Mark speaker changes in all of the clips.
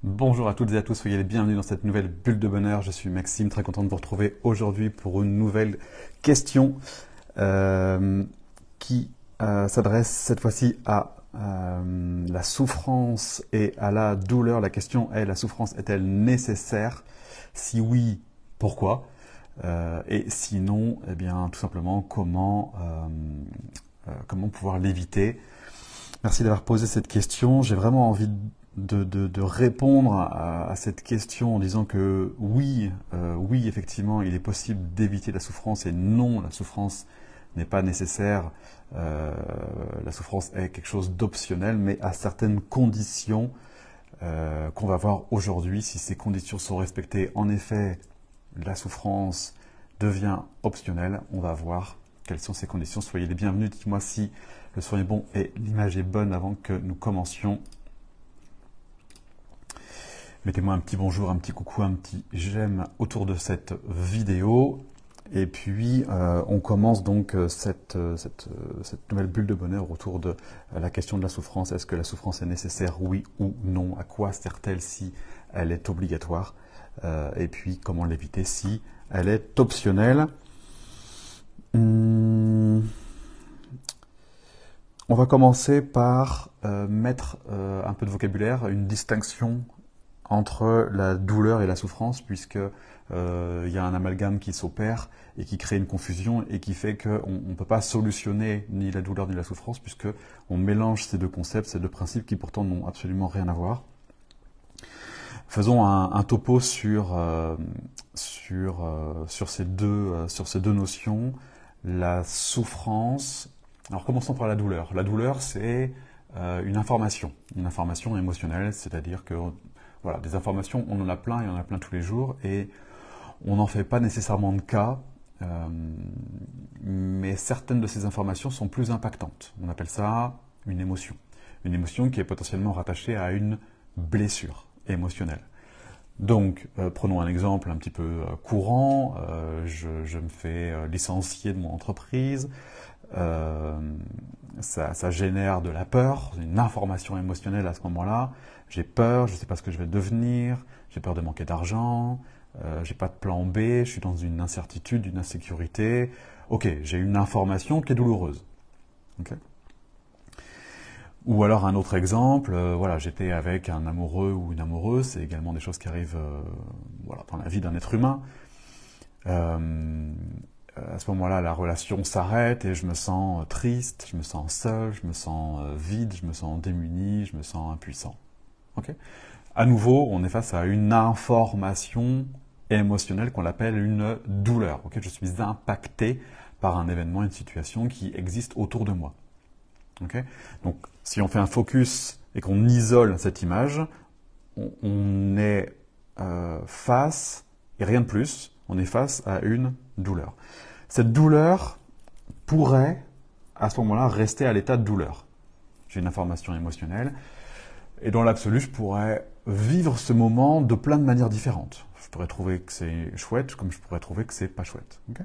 Speaker 1: Bonjour à toutes et à tous, soyez les bienvenus dans cette nouvelle bulle de bonheur. Je suis Maxime, très content de vous retrouver aujourd'hui pour une nouvelle question qui s'adresse cette fois-ci à la souffrance et à la douleur. La question est, la souffrance est-elle nécessaire? Si oui, pourquoi? Et sinon, eh bien, tout simplement, comment pouvoir l'éviter? Merci d'avoir posé cette question. J'ai vraiment envie de répondre à cette question en disant que oui, oui, effectivement, il est possible d'éviter la souffrance et non, la souffrance n'est pas nécessaire. La souffrance est quelque chose d'optionnel, mais à certaines conditions qu'on va voir aujourd'hui. Si ces conditions sont respectées, en effet, la souffrance devient optionnelle. On va voir quelles sont ces conditions. Soyez les bienvenus. Dites-moi si le son est bon et l'image est bonne avant que nous commencions. Mettez-moi un petit bonjour, un petit coucou, un petit j'aime autour de cette vidéo. Et puis, on commence donc cette nouvelle bulle de bonheur autour de la question de la souffrance. Est-ce que la souffrance est nécessaire, oui ou non? À quoi sert-elle si elle est obligatoire? Et puis, comment l'éviter si elle est optionnelle? On va commencer par mettre un peu de vocabulaire, une distinction entre la douleur et la souffrance, puisque y a un amalgame qui s'opère et qui crée une confusion et qui fait qu'on ne peut pas solutionner ni la douleur ni la souffrance, puisque on mélange ces deux concepts, ces deux principes qui pourtant n'ont absolument rien à voir. Faisons un topo sur ces deux notions. La souffrance. Alors commençons par la douleur. La douleur, c'est une information émotionnelle, c'est-à-dire que voilà, des informations, on en a plein et on en a plein tous les jours, et on n'en fait pas nécessairement de cas, mais certaines de ces informations sont plus impactantes. On appelle ça une émotion qui est potentiellement rattachée à une blessure émotionnelle. Donc, prenons un exemple un petit peu courant. Je me fais licencier de mon entreprise. Ça génère de la peur, une information émotionnelle à ce moment-là. J'ai peur, je ne sais pas ce que je vais devenir, j'ai peur de manquer d'argent, j'ai pas de plan B, je suis dans une incertitude, une insécurité. Ok, j'ai une information qui est douloureuse. Okay. Ou alors un autre exemple, voilà, j'étais avec un amoureux ou une amoureuse, c'est également des choses qui arrivent voilà, dans la vie d'un être humain. À ce moment-là, la relation s'arrête et je me sens triste, je me sens seul, je me sens vide, je me sens démuni, je me sens impuissant. Okay. À nouveau, on est face à une information émotionnelle qu'on appelle une douleur. Okay. Je suis impacté par un événement, une situation qui existe autour de moi. Okay. Donc, si on fait un focus et qu'on isole cette image, on est face, et rien de plus, on est face à une douleur. Cette douleur pourrait, à ce moment-là, rester à l'état de douleur. J'ai une information émotionnelle, et dans l'absolu, je pourrais vivre ce moment de plein de manières différentes. Je pourrais trouver que c'est chouette, comme je pourrais trouver que c'est pas chouette. Okay.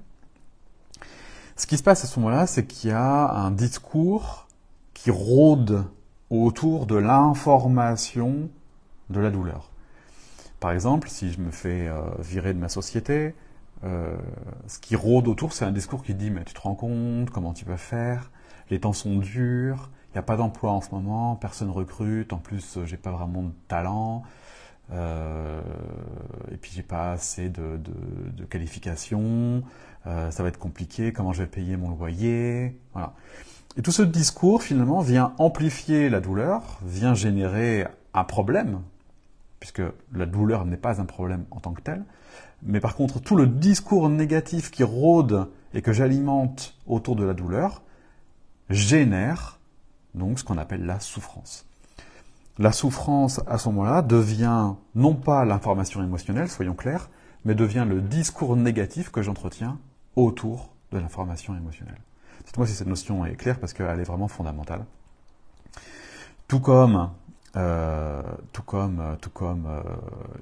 Speaker 1: Ce qui se passe à ce moment-là, c'est qu'il y a un discours qui rôde autour de l'information de la douleur. Par exemple, si je me fais virer de ma société, ce qui rôde autour, c'est un discours qui dit « mais tu te rends compte, comment tu peux faire? Les temps sont durs, il n'y a pas d'emploi en ce moment, personne recrute, en plus j'ai pas vraiment de talent, et puis j'ai pas assez de qualifications, ça va être compliqué, comment je vais payer mon loyer ?» Voilà. Et tout ce discours, finalement, vient amplifier la douleur, vient générer un problème, puisque la douleur n'est pas un problème en tant que tel, mais par contre, tout le discours négatif qui rôde et que j'alimente autour de la douleur génère donc ce qu'on appelle la souffrance. La souffrance, à ce moment-là, devient non pas l'information émotionnelle, soyons clairs, mais devient le discours négatif que j'entretiens autour de l'information émotionnelle. Dites-moi si cette notion est claire, parce qu'elle est vraiment fondamentale. Tout comme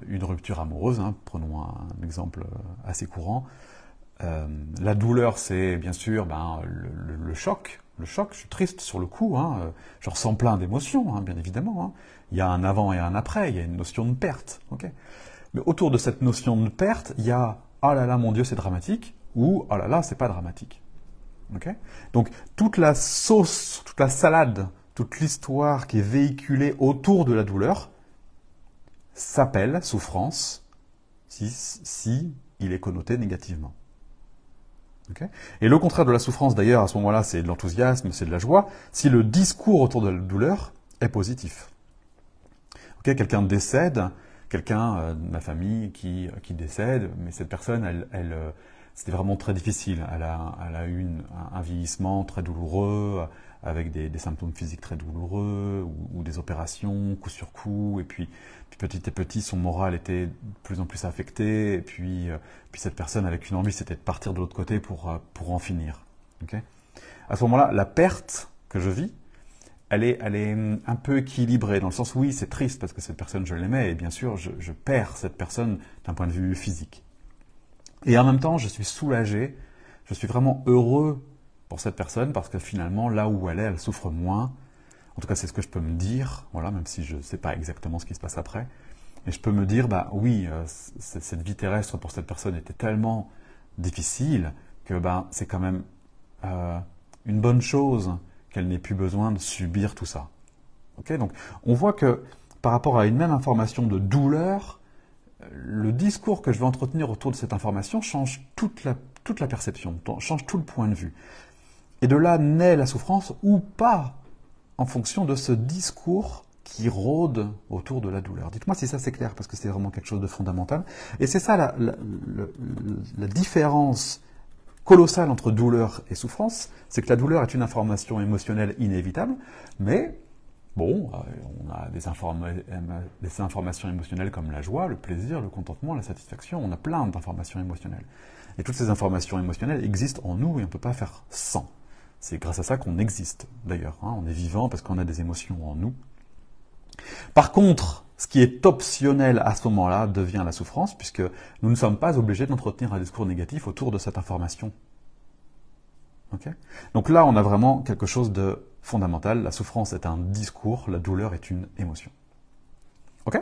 Speaker 1: une rupture amoureuse, hein, prenons un exemple assez courant, La douleur, c'est bien sûr le choc. Le choc, je suis triste sur le coup, hein, je ressens plein d'émotions, hein, bien évidemment. Hein. Il y a un avant et un après, il y a une notion de perte. Okay, mais autour de cette notion de perte, il y a « ah là là, mon Dieu, c'est dramatique » ou « ah là là, c'est pas dramatique ». Okay, donc toute la sauce, toute la salade, toute l'histoire qui est véhiculée autour de la douleur s'appelle souffrance si il est connoté négativement. Okay, et le contraire de la souffrance, d'ailleurs, à ce moment-là, c'est de l'enthousiasme, c'est de la joie, si le discours autour de la douleur est positif. Okay, quelqu'un décède, quelqu'un de ma famille qui décède, mais cette personne, c'était vraiment très difficile. Elle a eu un vieillissement très douloureux, avec des symptômes physiques très douloureux, ou des opérations, coup sur coup, et puis petit à petit, son moral était de plus en plus affecté, et puis cette personne avait qu'une envie, c'était de partir de l'autre côté pour en finir. Okay, à ce moment-là, la perte que je vis, elle est un peu équilibrée, dans le sens où oui, c'est triste parce que cette personne, je l'aimais, et bien sûr, je perds cette personne d'un point de vue physique. Et en même temps, je suis soulagé, je suis vraiment heureux pour cette personne, parce que finalement, là où elle souffre moins. En tout cas, c'est ce que je peux me dire, voilà, même si je ne sais pas exactement ce qui se passe après. Et je peux me dire, bah oui, cette vie terrestre pour cette personne était tellement difficile que c'est quand même une bonne chose qu'elle n'ait plus besoin de subir tout ça. Okay, donc, on voit que par rapport à une même information de douleur, le discours que je vais entretenir autour de cette information change toute la perception, change tout le point de vue. Et de là naît la souffrance ou pas, en fonction de ce discours qui rôde autour de la douleur. Dites-moi si ça c'est clair, parce que c'est vraiment quelque chose de fondamental. Et c'est ça la différence colossale entre douleur et souffrance, c'est que la douleur est une information émotionnelle inévitable, mais bon, on a des informations émotionnelles comme la joie, le plaisir, le contentement, la satisfaction, on a plein d'informations émotionnelles. Et toutes ces informations émotionnelles existent en nous et on ne peut pas faire sans. C'est grâce à ça qu'on existe, d'ailleurs. Hein, on est vivant parce qu'on a des émotions en nous. Par contre, ce qui est optionnel à ce moment-là devient la souffrance, puisque nous ne sommes pas obligés d'entretenir un discours négatif autour de cette information. Okay, donc là, on a vraiment quelque chose de fondamental. La souffrance est un discours, la douleur est une émotion. Ok ?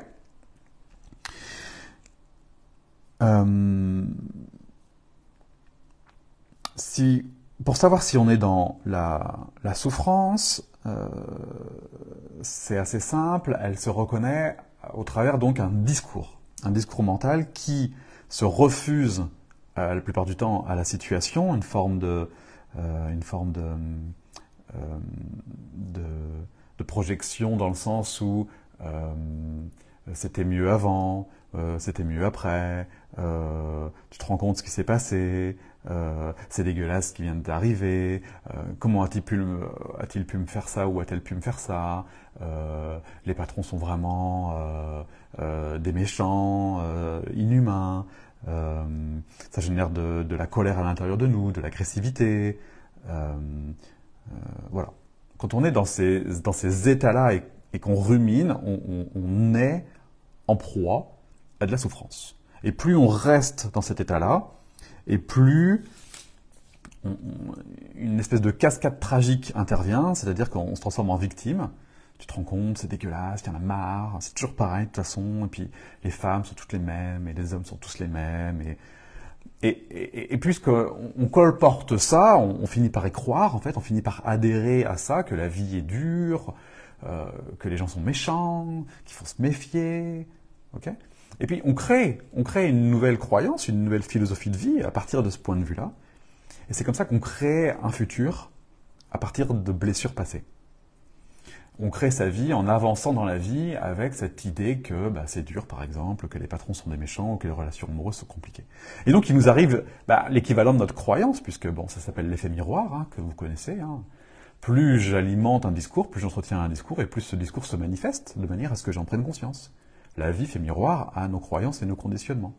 Speaker 1: Pour savoir si on est dans la souffrance, c'est assez simple, elle se reconnaît au travers donc un discours mental qui se refuse la plupart du temps à la situation, une forme de projection dans le sens où c'était mieux avant, c'était mieux après, tu te rends compte ce qui s'est passé, c'est dégueulasse ce qui vient d'arriver, comment a-t-il pu me faire ça ou a-t-elle pu me faire ça, les patrons sont vraiment des méchants, inhumains, ça génère de la colère à l'intérieur de nous, de l'agressivité, voilà. Quand on est dans ces états-là et qu'on rumine, on est en proie à de la souffrance. Et plus on reste dans cet état-là, et plus une espèce de cascade tragique intervient, c'est-à-dire qu'on se transforme en victime. Tu te rends compte, c'est dégueulasse, il y en a marre, c'est toujours pareil de toute façon, et puis les femmes sont toutes les mêmes, et les hommes sont tous les mêmes, et puisqu'on colporte ça, on finit par y croire, en fait, on finit par adhérer à ça, que la vie est dure, que les gens sont méchants, qu'il faut se méfier, ok ? Et puis on crée une nouvelle croyance, une nouvelle philosophie de vie à partir de ce point de vue-là. Et c'est comme ça qu'on crée un futur à partir de blessures passées. On crée sa vie en avançant dans la vie avec cette idée que c'est dur, par exemple, que les patrons sont des méchants ou que les relations amoureuses sont compliquées. Et donc il nous arrive l'équivalent de notre croyance, puisque ça s'appelle l'effet miroir, hein, que vous connaissez. Hein. Plus j'alimente un discours, plus j'entretiens un discours, et plus ce discours se manifeste de manière à ce que j'en prenne conscience. La vie fait miroir à nos croyances et nos conditionnements.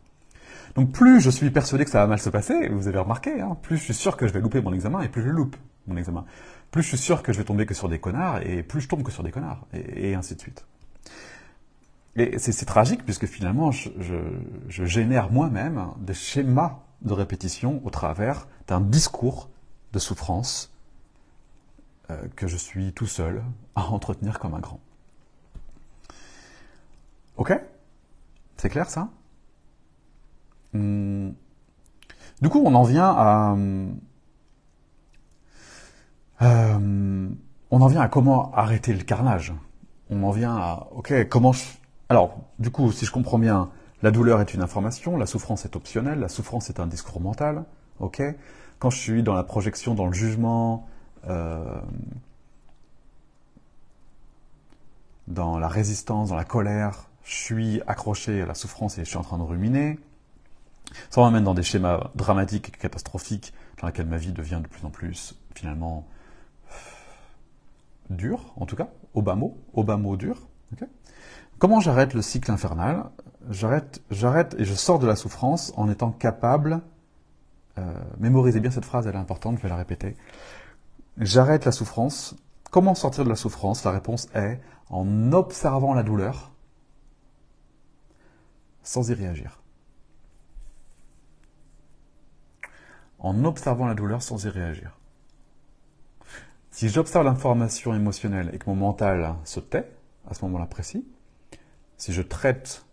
Speaker 1: Donc plus je suis persuadé que ça va mal se passer, vous avez remarqué, hein, plus je suis sûr que je vais louper mon examen et plus je loupe mon examen. Plus je suis sûr que je vais tomber que sur des connards et plus je tombe que sur des connards, et ainsi de suite. Et c'est tragique puisque finalement je génère moi-même des schémas de répétition au travers d'un discours de souffrance que je suis tout seul à entretenir comme un grand. Ok? C'est clair ça? Du coup, on en vient à comment arrêter le carnage. On en vient à, ok, comment alors, du coup, si je comprends bien, la douleur est une information, la souffrance est optionnelle, la souffrance est un discours mental, ok? Quand je suis dans la projection, dans le jugement, dans la résistance, dans la colère, je suis accroché à la souffrance et je suis en train de ruminer. Ça m'amène dans des schémas dramatiques et catastrophiques dans lesquels ma vie devient de plus en plus, finalement, dure, en tout cas, au bas mot dur. Okay. Comment j'arrête le cycle infernal? J'arrête et je sors de la souffrance en étant capable, mémorisez bien cette phrase, elle est importante, je vais la répéter. J'arrête la souffrance. Comment sortir de la souffrance? La réponse est en observant la douleur sans y réagir. En observant la douleur sans y réagir. Si j'observe l'information émotionnelle et que mon mental se tait, à ce moment-là précis, si je traite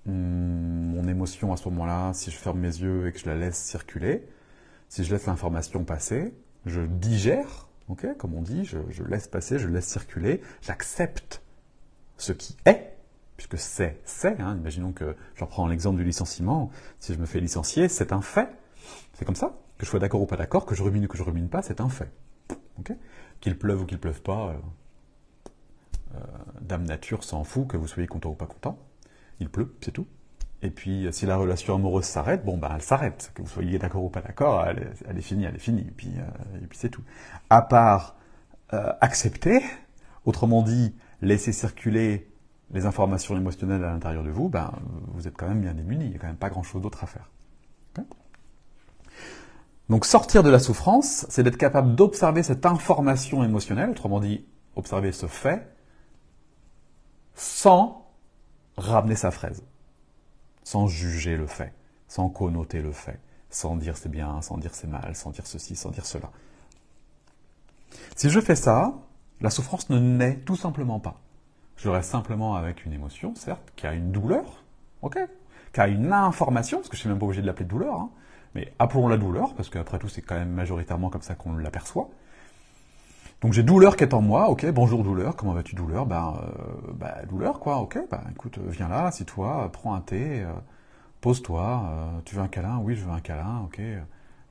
Speaker 1: mon émotion à ce moment-là, si je ferme mes yeux et que je la laisse circuler, si je laisse l'information passer, je digère, okay, comme on dit, je laisse passer, je laisse circuler, j'accepte ce qui est, puisque c'est, hein, imaginons que, je reprends l'exemple du licenciement, si je me fais licencier, c'est un fait, c'est comme ça, que je sois d'accord ou pas d'accord, que je rumine ou que je rumine pas, c'est un fait. Okay, qu'il pleuve ou qu'il pleuve pas, Dame Nature s'en fout que vous soyez content ou pas content. Il pleut, c'est tout. Et puis, si la relation amoureuse s'arrête, bon, ben, elle s'arrête. Que vous soyez d'accord ou pas d'accord, elle est finie. Et puis c'est tout. À part accepter, autrement dit, laisser circuler les informations émotionnelles à l'intérieur de vous, ben, vous êtes quand même bien démunis. Il n'y a quand même pas grand-chose d'autre à faire. Okay. Donc, sortir de la souffrance, c'est d'être capable d'observer cette information émotionnelle, autrement dit, observer ce fait, sans ramener sa fraise, sans juger le fait, sans connoter le fait, sans dire c'est bien, sans dire c'est mal, sans dire ceci, sans dire cela. Si je fais ça, la souffrance ne naît tout simplement pas. Je reste simplement avec une émotion, certes, qui a une douleur, ok, qui a une information, parce que je ne suis même pas obligé de l'appeler douleur, hein, mais appelons la douleur, parce qu'après tout, c'est quand même majoritairement comme ça qu'on l'aperçoit. Donc j'ai douleur qui est en moi, ok, bonjour douleur, comment vas-tu douleur? Douleur quoi, ok, écoute, viens là, assieds-toi, prends un thé, pose-toi, tu veux un câlin? Oui, je veux un câlin, ok.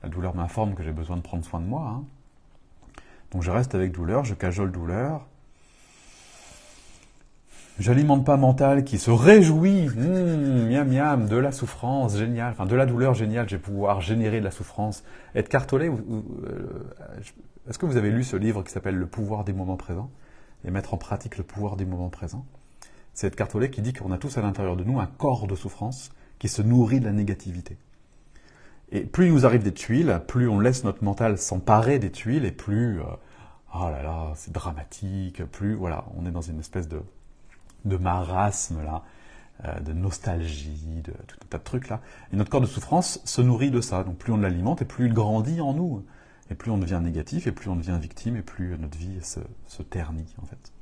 Speaker 1: La douleur m'informe que j'ai besoin de prendre soin de moi. Hein. Donc je reste avec douleur, je cajole douleur. J'alimente pas mental qui se réjouit, miam miam, de la souffrance, génial, enfin de la douleur, génial, je vais pouvoir générer de la souffrance. Être cartolé, est-ce que vous avez lu ce livre qui s'appelle Le pouvoir des moments présents et mettre en pratique le pouvoir des moments présents? C'est Ed Cartolé qui dit qu'on a tous à l'intérieur de nous un corps de souffrance qui se nourrit de la négativité. Et plus il nous arrive des tuiles, plus on laisse notre mental s'emparer des tuiles et plus, oh là là, c'est dramatique, plus, voilà, on est dans une espèce de marasme là, de nostalgie, de tout un tas de trucs là. Et notre corps de souffrance se nourrit de ça. Donc plus on l'alimente et plus il grandit en nous. Et plus on devient négatif, et plus on devient victime, et plus notre vie se ternit en fait.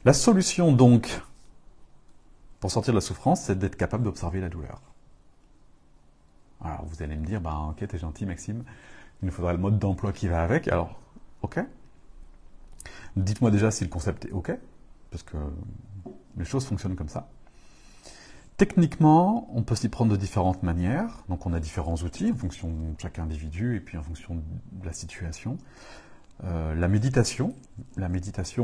Speaker 1: La solution donc, pour sortir de la souffrance, c'est d'être capable d'observer la douleur. Alors vous allez me dire, ok, t'es gentil Maxime, il nous faudra le mode d'emploi qui va avec, alors, ok. Dites-moi déjà si le concept est ok, parce que les choses fonctionnent comme ça. Techniquement, on peut s'y prendre de différentes manières. Donc on a différents outils en fonction de chaque individu et puis en fonction de la situation. La méditation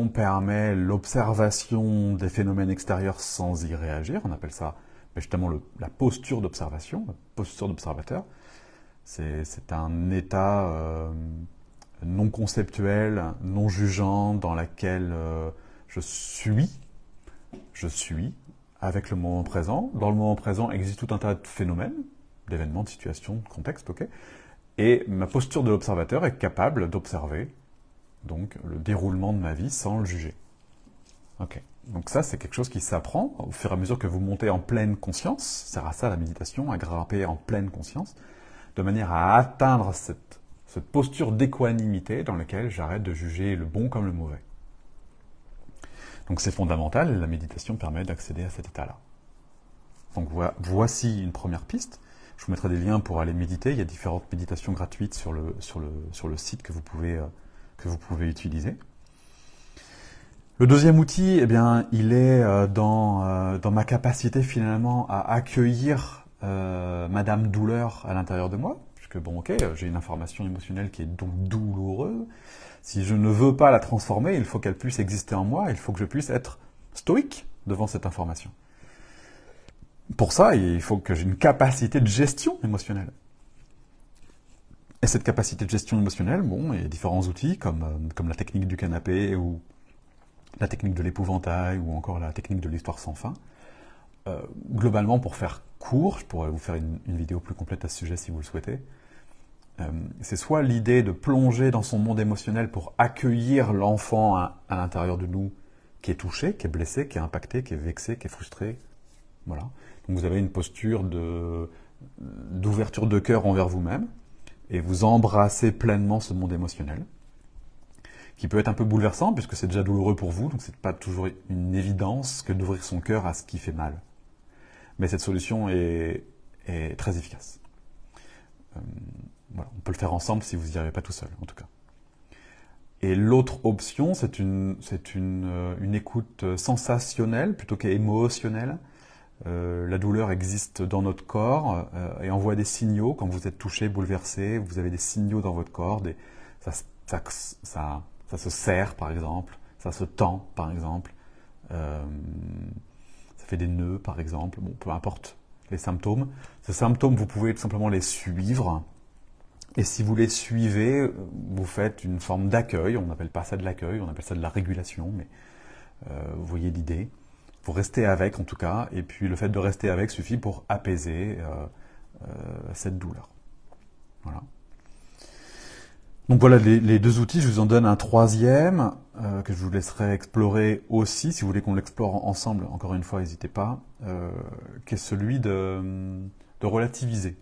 Speaker 1: permet l'observation des phénomènes extérieurs sans y réagir. On appelle ça justement la posture d'observation, la posture d'observateur. C'est un état non conceptuel, non jugeant, dans lequel je suis avec le moment présent. Dans le moment présent existe tout un tas de phénomènes, d'événements, de situations, de contextes, ok. Et ma posture de l'observateur est capable d'observer donc le déroulement de ma vie sans le juger. Ok. Donc ça, c'est quelque chose qui s'apprend au fur et à mesure que vous montez en pleine conscience. Ça sert à ça la méditation, à grimper en pleine conscience, de manière à atteindre cette posture d'équanimité dans laquelle j'arrête de juger le bon comme le mauvais. Donc c'est fondamental, et la méditation permet d'accéder à cet état-là. Donc voici une première piste. Je vous mettrai des liens pour aller méditer. Il y a différentes méditations gratuites sur le site que vous pouvez utiliser. Le deuxième outil, eh bien, il est dans ma capacité finalement à accueillir Madame Douleur à l'intérieur de moi. Puisque bon, ok, j'ai une information émotionnelle qui est donc douloureuse. Si je ne veux pas la transformer, il faut qu'elle puisse exister en moi. Il faut que je puisse être stoïque devant cette information. Pour ça, il faut que j'ai une capacité de gestion émotionnelle. Et cette capacité de gestion émotionnelle, bon, il y a différents outils comme la technique du canapé ou la technique de l'épouvantail ou encore la technique de l'histoire sans fin. Globalement, pour faire court, je pourrais vous faire une vidéo plus complète à ce sujet si vous le souhaitez. C'est soit l'idée de plonger dans son monde émotionnel pour accueillir l'enfant à l'intérieur de nous qui est touché, qui est blessé, qui est impacté, qui est vexé, qui est frustré. Voilà. Donc vous avez une posture d'ouverture de cœur envers vous-même et vous embrassez pleinement ce monde émotionnel, qui peut être un peu bouleversant puisque c'est déjà douloureux pour vous, donc c'est pas toujours une évidence que d'ouvrir son cœur à ce qui fait mal. Mais cette solution est très efficace. Voilà, on peut le faire ensemble si vous n'y arrivez pas tout seul, en tout cas. Et l'autre option, c'est une écoute sensationnelle plutôt qu'émotionnelle. La douleur existe dans notre corps et envoie des signaux quand vous êtes touché, bouleversé. Vous avez des signaux dans votre corps. Ça se serre, par exemple. Ça se tend, par exemple. Ça fait des nœuds, par exemple. Bon, peu importe les symptômes. Ces symptômes, vous pouvez tout simplement les suivre. Et si vous les suivez, vous faites une forme d'accueil. On n'appelle pas ça de l'accueil, on appelle ça de la régulation. Mais vous voyez l'idée. Vous restez avec, en tout cas. Et puis, le fait de rester avec suffit pour apaiser cette douleur. Voilà. Donc voilà les deux outils, je vous en donne un troisième que je vous laisserai explorer aussi, si vous voulez qu'on l'explore ensemble, encore une fois, n'hésitez pas, qui est celui de relativiser.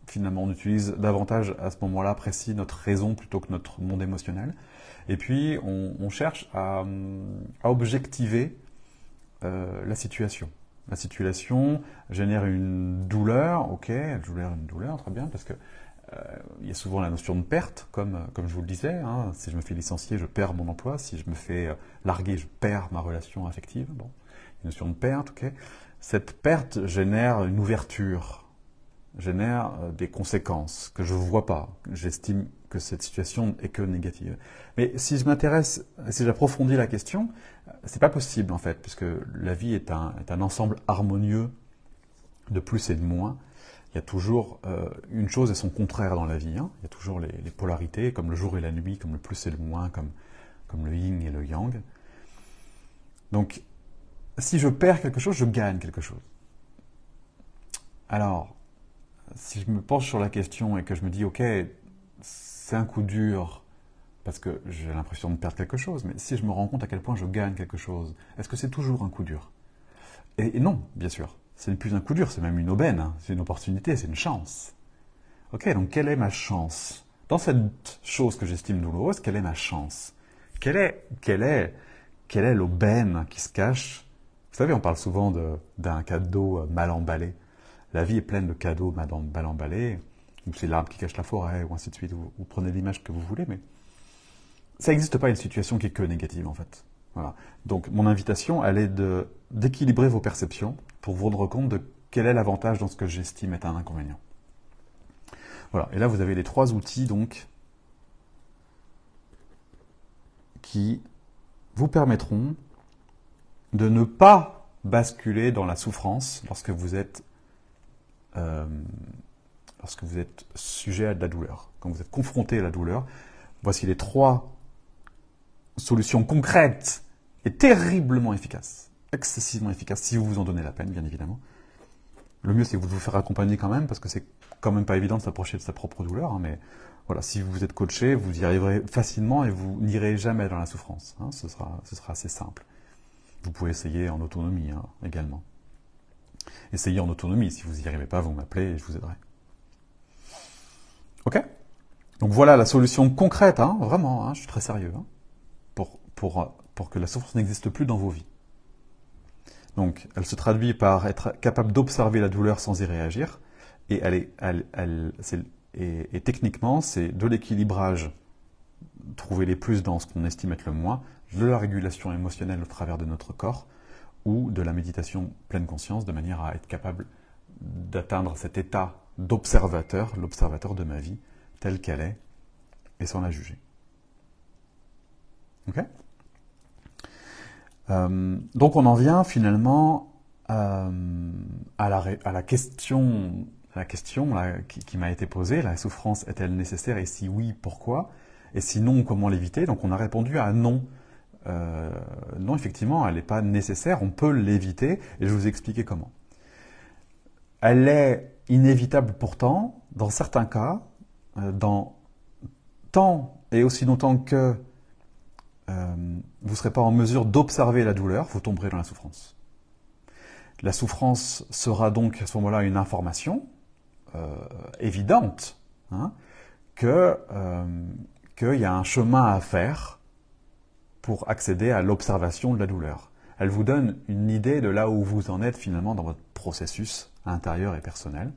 Speaker 1: Finalement, on utilise davantage à ce moment-là précis notre raison plutôt que notre monde émotionnel. Et puis, on cherche à objectiver la situation. La situation génère une douleur, ok, elle génère une douleur, très bien, parce que il y a souvent la notion de perte, comme je vous le disais. Hein, si je me fais licencier, je perds mon emploi. Si je me fais larguer, je perds ma relation affective. Bon, une notion de perte, ok. Cette perte génère une ouverture, génère des conséquences que je ne vois pas. J'estime que cette situation est que négative. Mais si je m'intéresse, si j'approfondis la question, c'est pas possible en fait, puisque la vie est un ensemble harmonieux de plus et de moins. Il y a toujours une chose et son contraire dans la vie. Hein. Il y a toujours les polarités, comme le jour et la nuit, comme le plus et le moins, comme le yin et le yang. Donc, si je perds quelque chose, je gagne quelque chose. Alors, si je me penche sur la question et que je me dis, ok, c'est un coup dur, parce que j'ai l'impression de perdre quelque chose, mais si je me rends compte à quel point je gagne quelque chose, est-ce que c'est toujours un coup dur ? Et non, bien sûr. C'est plus un coup dur, c'est même une aubaine, hein. C'est une opportunité, c'est une chance. Ok, donc quelle est ma chance ? Dans cette chose que j'estime douloureuse, quelle est ma chance ? Quelle est l'aubaine qui se cache ? Vous savez, on parle souvent d'un cadeau mal emballé. La vie est pleine de cadeaux mal emballés, ou c'est l'arbre qui cache la forêt, ou ainsi de suite. Vous prenez l'image que vous voulez, mais ça n'existe pas une situation qui est que négative, en fait. Voilà. Donc, mon invitation, elle est d'équilibrer vos perceptions pour vous rendre compte de quel est l'avantage dans ce que j'estime être un inconvénient. Voilà. Et là, vous avez les 3 outils, donc, qui vous permettront de ne pas basculer dans la souffrance lorsque vous êtes sujet à de la douleur. Quand vous êtes confronté à la douleur, voici les 3 solutions concrètes et terriblement efficaces, excessivement efficaces, si vous vous en donnez la peine, bien évidemment. Le mieux, c'est de vous faire accompagner quand même, parce que c'est quand même pas évident de s'approcher de sa propre douleur, hein, mais voilà, si vous êtes coaché, vous y arriverez facilement et vous n'irez jamais dans la souffrance. Hein, ce sera assez simple. Vous pouvez essayer en autonomie hein, également. Essayez en autonomie. Si vous n'y arrivez pas, vous m'appelez et je vous aiderai. Ok? Donc voilà la solution concrète, hein, vraiment, hein, je suis très sérieux, hein, pour que la souffrance n'existe plus dans vos vies. Donc, elle se traduit par être capable d'observer la douleur sans y réagir, et techniquement, c'est de l'équilibrage, trouver les plus dans ce qu'on estime être le moins, de la régulation émotionnelle au travers de notre corps, ou de la méditation pleine conscience, de manière à être capable d'atteindre cet état d'observateur, l'observateur de ma vie, telle qu'elle est, et sans la juger. Ok ? Donc on en vient finalement à la question là, qui m'a été posée, la souffrance est-elle nécessaire et si oui, pourquoi? Et si non, comment l'éviter? Donc on a répondu à non. Non, effectivement, elle n'est pas nécessaire, on peut l'éviter, et je vais vous expliquer comment. Elle est inévitable pourtant, dans certains cas, dans tant et aussi longtemps que vous ne serez pas en mesure d'observer la douleur, vous tomberez dans la souffrance. La souffrance sera donc à ce moment-là une information évidente hein, qu'il y a un chemin à faire pour accéder à l'observation de la douleur. Elle vous donne une idée de là où vous en êtes finalement dans votre processus intérieur et personnel.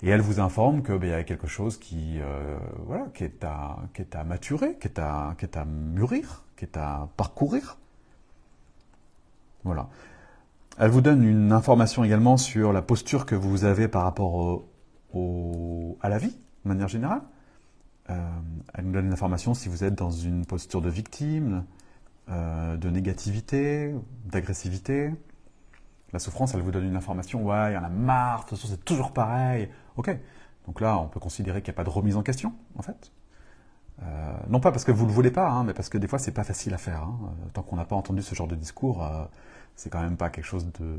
Speaker 1: Et elle vous informe qu'il y a quelque chose qui est à maturer, qui est à mûrir, qui est à parcourir. Voilà. Elle vous donne une information également sur la posture que vous avez par rapport à la vie, de manière générale. Elle nous donne une information si vous êtes dans une posture de victime, de négativité, d'agressivité. La souffrance, elle vous donne une information, ouais, il y en a marre, de toute façon c'est toujours pareil. Ok, donc là on peut considérer qu'il n'y a pas de remise en question, en fait. Non pas parce que vous ne le voulez pas, hein, mais parce que des fois c'est pas facile à faire. Hein. Tant qu'on n'a pas entendu ce genre de discours, c'est quand même pas quelque chose de...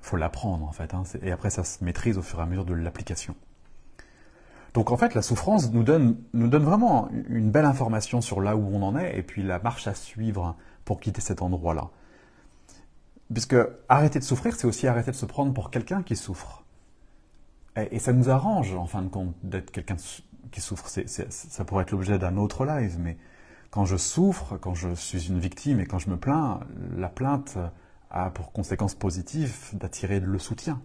Speaker 1: faut l'apprendre en fait. Hein. Et après ça se maîtrise au fur et à mesure de l'application. Donc en fait la souffrance nous donne vraiment une belle information sur là où on en est et puis la marche à suivre pour quitter cet endroit-là. Puisque arrêter de souffrir, c'est aussi arrêter de se prendre pour quelqu'un qui souffre. Et ça nous arrange, en fin de compte, d'être quelqu'un qui souffre. Ça pourrait être l'objet d'un autre live, mais quand je souffre, quand je suis une victime et quand je me plains, la plainte a pour conséquence positive d'attirer le soutien.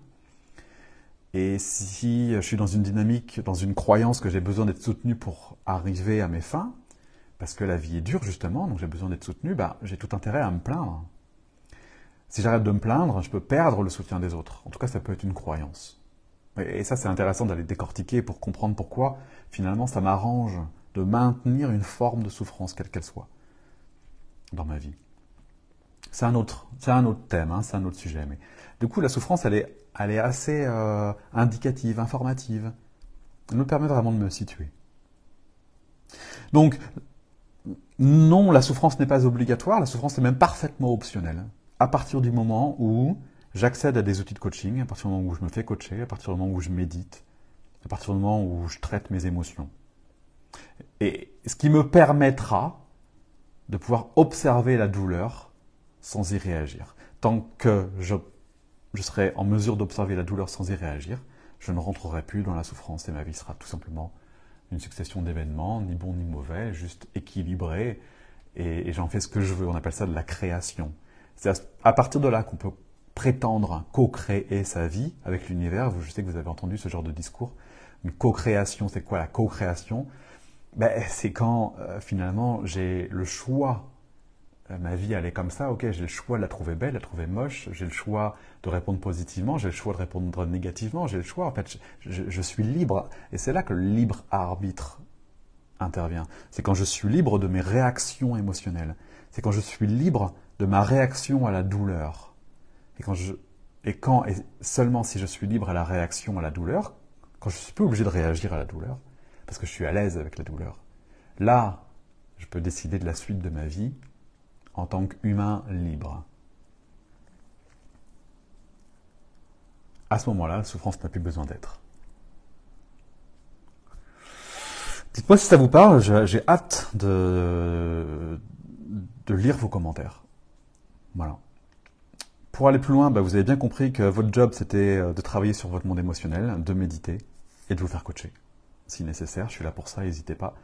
Speaker 1: Et si je suis dans une dynamique, dans une croyance que j'ai besoin d'être soutenu pour arriver à mes fins, parce que la vie est dure justement, donc j'ai besoin d'être soutenu, j'ai tout intérêt à me plaindre. Si j'arrête de me plaindre, je peux perdre le soutien des autres. En tout cas, ça peut être une croyance. Et ça, c'est intéressant d'aller décortiquer pour comprendre pourquoi, finalement, ça m'arrange de maintenir une forme de souffrance, quelle qu'elle soit, dans ma vie. C'est un autre thème, hein, c'est un autre sujet. Mais du coup, la souffrance, elle est assez indicative, informative. Elle me permet vraiment de me situer. Donc, non, la souffrance n'est pas obligatoire, la souffrance est même parfaitement optionnelle. À partir du moment où j'accède à des outils de coaching, à partir du moment où je me fais coacher, à partir du moment où je médite, à partir du moment où je traite mes émotions. Et ce qui me permettra de pouvoir observer la douleur sans y réagir. Tant que je serai en mesure d'observer la douleur sans y réagir, je ne rentrerai plus dans la souffrance et ma vie sera tout simplement une succession d'événements, ni bons ni mauvais, juste équilibré et j'en fais ce que je veux. On appelle ça de la création. C'est à partir de là qu'on peut prétendre co-créer sa vie avec l'univers. Je sais que vous avez entendu ce genre de discours. Une co-création, c'est quoi la co-création? C'est quand finalement j'ai le choix. Ma vie elle est comme ça, ok, j'ai le choix de la trouver belle, de la trouver moche, j'ai le choix de répondre positivement, j'ai le choix de répondre négativement, j'ai le choix, en fait, je suis libre. Et c'est là que le libre arbitre intervient. C'est quand je suis libre de mes réactions émotionnelles. C'est quand je suis libre de ma réaction à la douleur. Et seulement si je suis libre à la réaction à la douleur, quand je ne suis plus obligé de réagir à la douleur, parce que je suis à l'aise avec la douleur, là, je peux décider de la suite de ma vie en tant qu'humain libre. À ce moment-là, la souffrance n'a plus besoin d'être. Dites-moi si ça vous parle, j'ai hâte de lire vos commentaires. Voilà. Pour aller plus loin, vous avez bien compris que votre job, c'était de travailler sur votre monde émotionnel, de méditer et de vous faire coacher. Si nécessaire, je suis là pour ça, n'hésitez pas.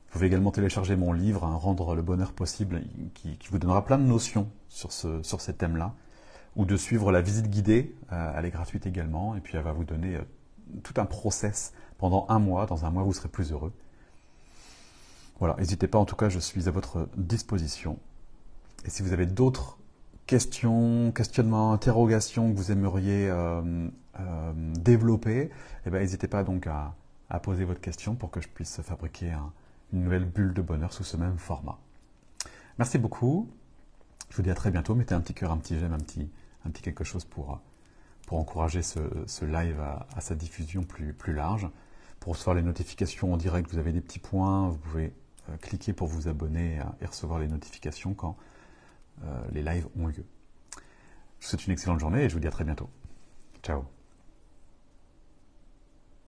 Speaker 1: Vous pouvez également télécharger mon livre, Rendre le bonheur possible, qui vous donnera plein de notions sur ces thèmes-là, ou de suivre la visite guidée, elle est gratuite également, et puis elle va vous donner tout un process pendant un mois. Dans un mois, vous serez plus heureux. Voilà, n'hésitez pas, en tout cas, je suis à votre disposition. Et si vous avez d'autres questions, questionnements, interrogations que vous aimeriez développer, n'hésitez pas donc à poser votre question pour que je puisse fabriquer une nouvelle bulle de bonheur sous ce même format. Merci beaucoup. Je vous dis à très bientôt. Mettez un petit cœur, un petit j'aime, un petit quelque chose pour encourager ce live à sa diffusion plus large. Pour recevoir les notifications en direct, vous avez des petits points. Vous pouvez cliquer pour vous abonner et recevoir les notifications quand les lives ont lieu. Je vous souhaite une excellente journée et je vous dis à très bientôt. Ciao.